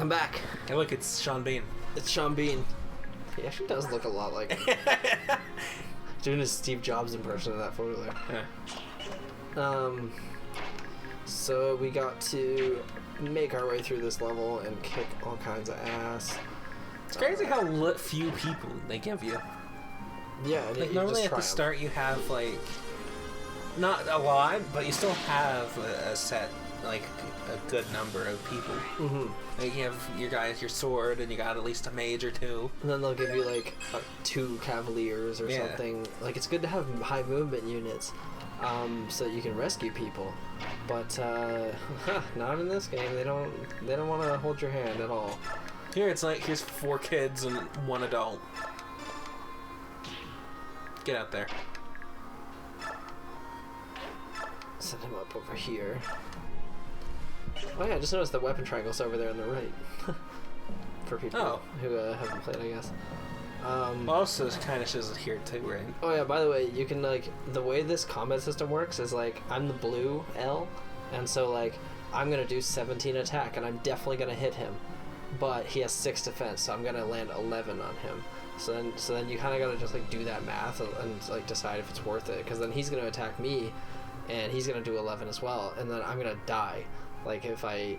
I'm back. Hey, look, it's Sean Bane. It's Sean Bean. He actually does look a lot like him. Doing his Steve Jobs impression of that photo there. Yeah. So we got to make our way through this level and kick all kinds of ass. It's crazy how few people they give you. Yeah, like normally at the start you have like not a lot, but you still have a set, like a good number of people. Mm-hmm. Like you have your guys, your sword, and you got at least a mage or two. And then they'll give you like 2 cavaliers or something. Like it's good to have high movement units, so that you can rescue people. But not in this game. They don't want to hold your hand at all. Here it's like here's 4 kids and 1 adult. Get out there. Send him up over here. Oh yeah, I just noticed the weapon triangle's over there on the right. For people who haven't played, I guess. Also, this kind of shows it here too, right? Oh yeah, by the way, you can like, the way this combat system works is like, I'm the blue L, and so like, I'm gonna do 17 attack, and I'm definitely gonna hit him. But he has 6 defense, so I'm gonna land 11 on him. So then you kind of gotta just like do that math and like decide if it's worth it, because then he's gonna attack me, and he's gonna do 11 as well, and then I'm gonna die, like if I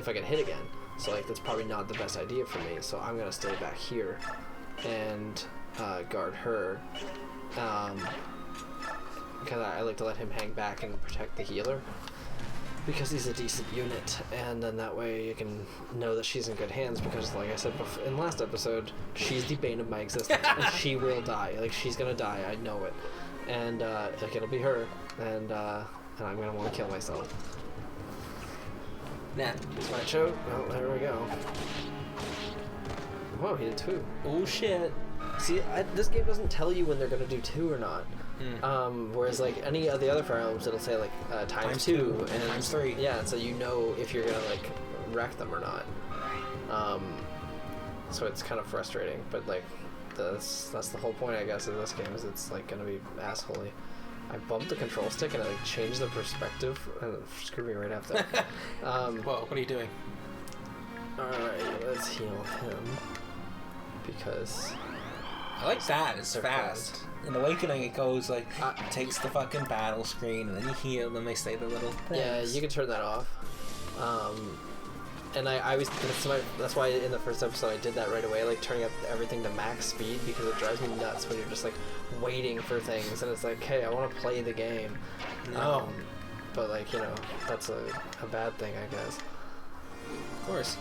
get hit again. So like that's probably not the best idea for me. So I'm gonna stay back here and guard her, because I like to let him hang back and protect the healer, because he's a decent unit, and then that way you can know that she's in good hands, because like I said in the last episode, she's the bane of my existence, and she will die. Like she's gonna die, I know it, and like it'll be her, and I'm gonna want to kill myself. Nah. It's my choke. Oh, there we go. Whoa, he did 2. Oh shit. See, this game doesn't tell you when they're gonna do 2 or not. Whereas like any of the other Fire Emblems, it'll say like times 2 and times 3. Yeah, so you know if you're gonna like wreck them or not. So it's kind of frustrating, but like that's the whole point, I guess, of this game, is it's like gonna be assholey. I bumped the control stick and it like changed the perspective and it screwed me right up there. Whoa, what are you doing? Alright, let's heal him, because I like that, it's fast. In Awakening it goes like, it takes the fucking battle screen and then you heal them, they say the little things. Yeah, you can turn that off. And I was, that's why in the first episode I did that right away, like turning up everything to max speed, because it drives me nuts when you're just like waiting for things and it's like, hey, I want to play the game. No. But like, you know, that's a bad thing, I guess. Of course.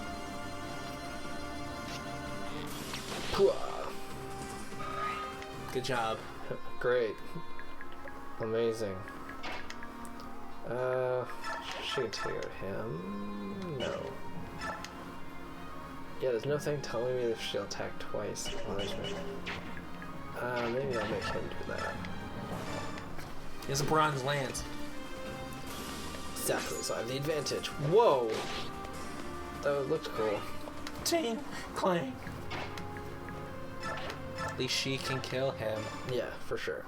Good job. Great. Amazing. She can take out him. No. Yeah, there's no thing telling me if she'll attack twice. Oh, there's me. Maybe I'll make him do that. He has a bronze lance. Exactly, so I have the advantage. Whoa! That looked cool. Ting! Clang! At least she can kill him. Yeah, for sure.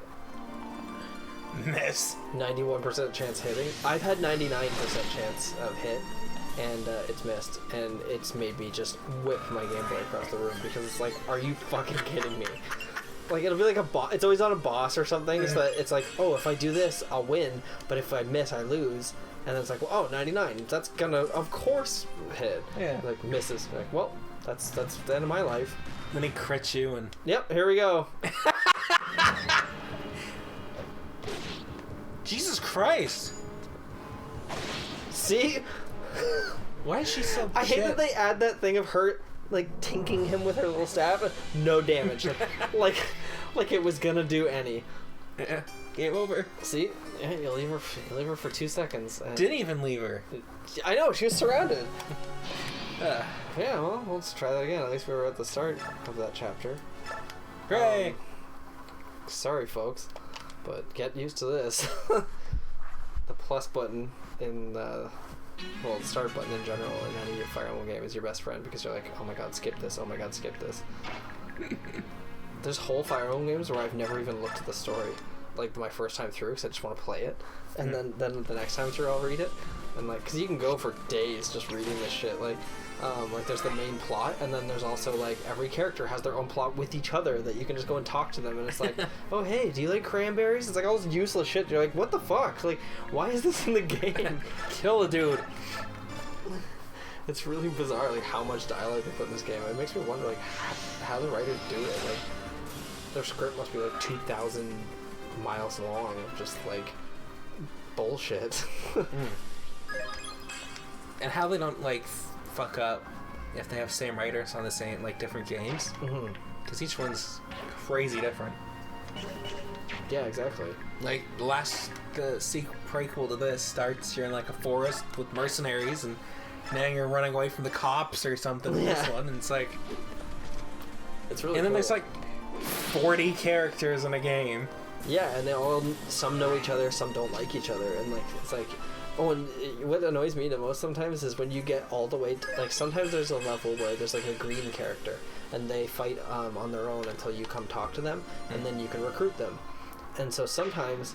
Miss. 91% chance hitting. I've had 99% chance of hit, and it's missed, and it's made me just whip my Game Boy across the room, because it's like, are you fucking kidding me? Like, it'll be like a boss. It's always on a boss or something, so that it's like, oh, if I do this, I'll win, but if I miss, I lose. And then it's like, well, oh, 99. That's gonna, of course, hit. Yeah. Like, misses. Like, well, that's the end of my life. Then he crits you and... Yep, here we go. Jesus Christ! See? Why is she so I hate that they add that thing of her, like, tinking him with her little staff. No damage. like it was gonna do any. Yeah. Game over. See? Yeah, you leave her for 2 seconds. Didn't even leave her. I know, she was surrounded. Yeah, well, let's try that again. At least we were at the start of that chapter. Hooray! Sorry, folks, but get used to this. The plus button in the... Well, the start button in general in any Fire Emblem game is your best friend, because you're like, oh my god, skip this, oh my god, skip this. There's whole Fire Emblem games where I've never even looked at the story. like my first time through because I just want to play it, and then the next time through I'll read it, and like because you can go for days just reading this shit. Like there's the main plot, and then there's also like every character has their own plot with each other that you can just go and talk to them, and it's like, oh hey, do you like cranberries? It's like all this useless shit. You're like, what the fuck? Like, why is this in the game? Kill a dude. It's really bizarre, like how much dialogue they put in this game. It makes me wonder, like, how the writers do it. Like, their script must be like 2,000 miles long of just like bullshit. And how they don't like fuck up if they have same writers on the same like different games, because each one's crazy different. Yeah, exactly. Like the last prequel to this starts, you're in like a forest with mercenaries, and now you're running away from the cops or something. In this one, and it's like, it's really. And then cool. there's like 40 characters in a game. Yeah, and they all, some know each other, some don't like each other, and like it's like, oh, and what annoys me the most sometimes is when you get all the way to, like, sometimes there's a level where there's like a green character and they fight on their own until you come talk to them, and then you can recruit them. And so sometimes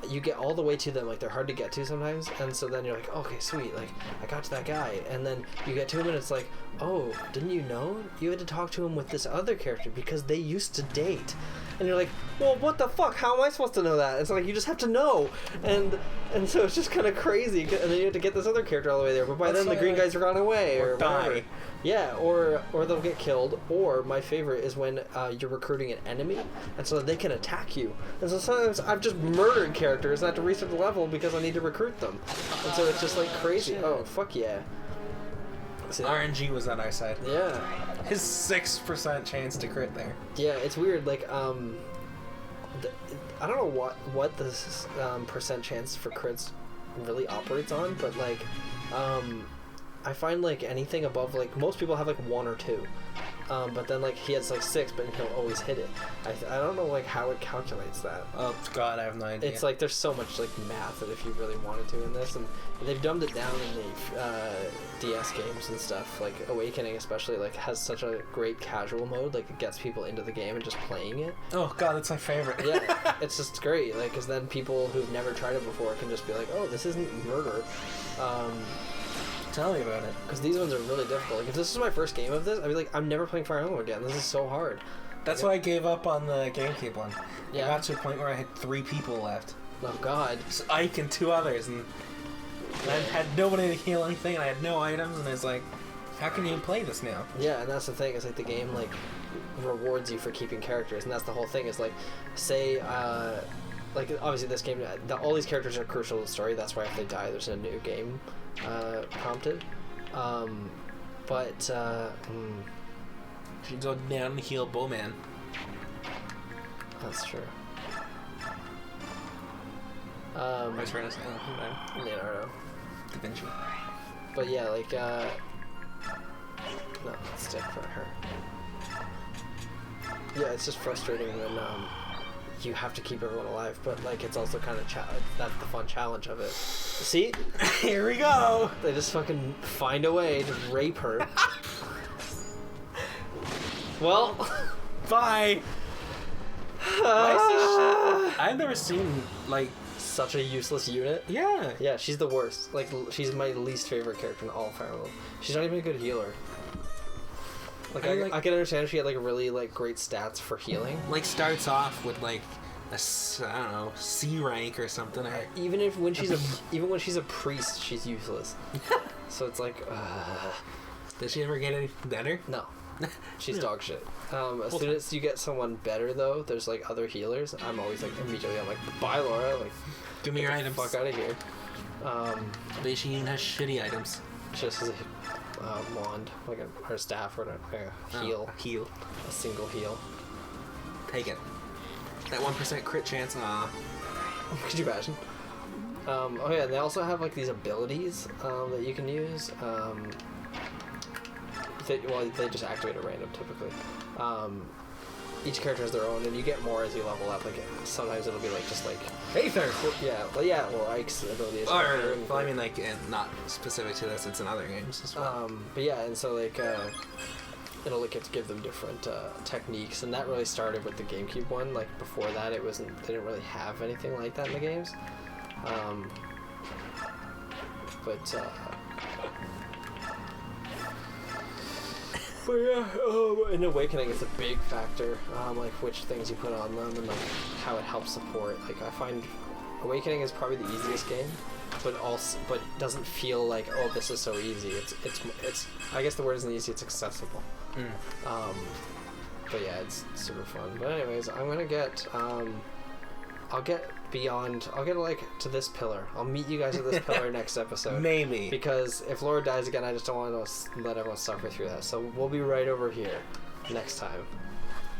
you get all the way to them, like they're hard to get to sometimes, and so then you're like, okay, sweet, like I got to that guy, and then you get to him and it's like, oh, didn't you know you had to talk to him with this other character because they used to date? And you're like, well, what the fuck? How am I supposed to know that? It's like, you just have to know. And so it's just kind of crazy. And then you have to get this other character all the way there. But by then the green guys are gone away. Or die. Whatever. Yeah, or they'll get killed. Or my favorite is when you're recruiting an enemy, and so they can attack you. And so sometimes I've just murdered characters and I have to reset the level because I need to recruit them. And so it's just like crazy. Shit. Oh, fuck yeah. See, RNG was on our side. Yeah. His 6% chance to crit there. Yeah, it's weird. Like, I don't know what this percent chance for crits really operates on, but like, I find like anything above, like, most people have like 1 or 2, but then like he has like 6, but he'll always hit it. I don't know like how it calculates that. Oh god, I have no idea. It's like there's so much like math that if you really wanted to in this, and they've dumbed it down in the DS games and stuff. Like Awakening especially, like has such a great casual mode, like it gets people into the game and just playing it. Oh god, that's my favorite. Yeah, it's just great, like, because then people who've never tried it before can just be like, oh, this isn't murder. Tell me about it. Because these ones are really difficult. Like, if this is my first game of this, I'd be like, I'm never playing Fire Emblem again. This is so hard. That's why I gave up on the GameCube one. Yeah. I got to a point where I had 3 people left. Oh god. Just Ike and 2 others, and I had nobody to heal anything, and I had no items, and I was like, how can you play this now? Yeah, and that's the thing, is like the game like rewards you for keeping characters, and that's the whole thing, is like, say like obviously this game, all these characters are crucial to the story, that's why if they die there's a new game prompted, but You go down and heal Bowman. that's true. I was trying to say Leonardo. Da Vinci. But yeah, like, no, let's stick for her. Yeah, it's just frustrating when, you have to keep everyone alive, but, like, it's also kind of, that's the fun challenge of it. See? Here we go! They just fucking find a way to rape her. Well, Bye! I've never seen, like... Such a useless unit. Yeah. Yeah, she's the worst. Like, she's my least favorite character in all of Fire Emblem. She's not even a good healer. Like, I can understand if she had, like, really, like, great stats for healing. Like, starts off with, like, a, I don't know, C rank or something. Even when she's a priest, she's useless. So it's like, Did she ever get any better? no. She's dog shit. As soon as you get someone better, though, there's like other healers. I'm always like immediately. I'm like, bye, Laura. Like, give me your get the items. fuck out of here. But she even has shitty items. She just has a wand, like her staff, or a heal. Oh, heal. A single heal. Take it. That 1% crit chance. Could you imagine? Oh yeah, and they also have like these abilities that you can use. They just activate at random typically. Each character has their own, and you get more as you level up. Like sometimes it'll be like just like Aether. Yeah, or Ike's ability is. Well, I mean, like, not specific to this. It's in other games as well. But yeah, and so like it'll give them different techniques, and that really started with the GameCube one. Like before that, they didn't really have anything like that in the games. But yeah, in Awakening, it's a big factor, like which things you put on them and like how it helps support. Like I find Awakening is probably the easiest game, but doesn't feel like, oh, this is so easy. It's I guess the word isn't easy. It's accessible. But yeah, it's super fun. But anyways, I'm gonna get I'll get like to this pillar. I'll meet you guys at this pillar next episode. Maybe. Because if Laura dies again, I just don't want to let everyone suffer through that. So we'll be right over here next time.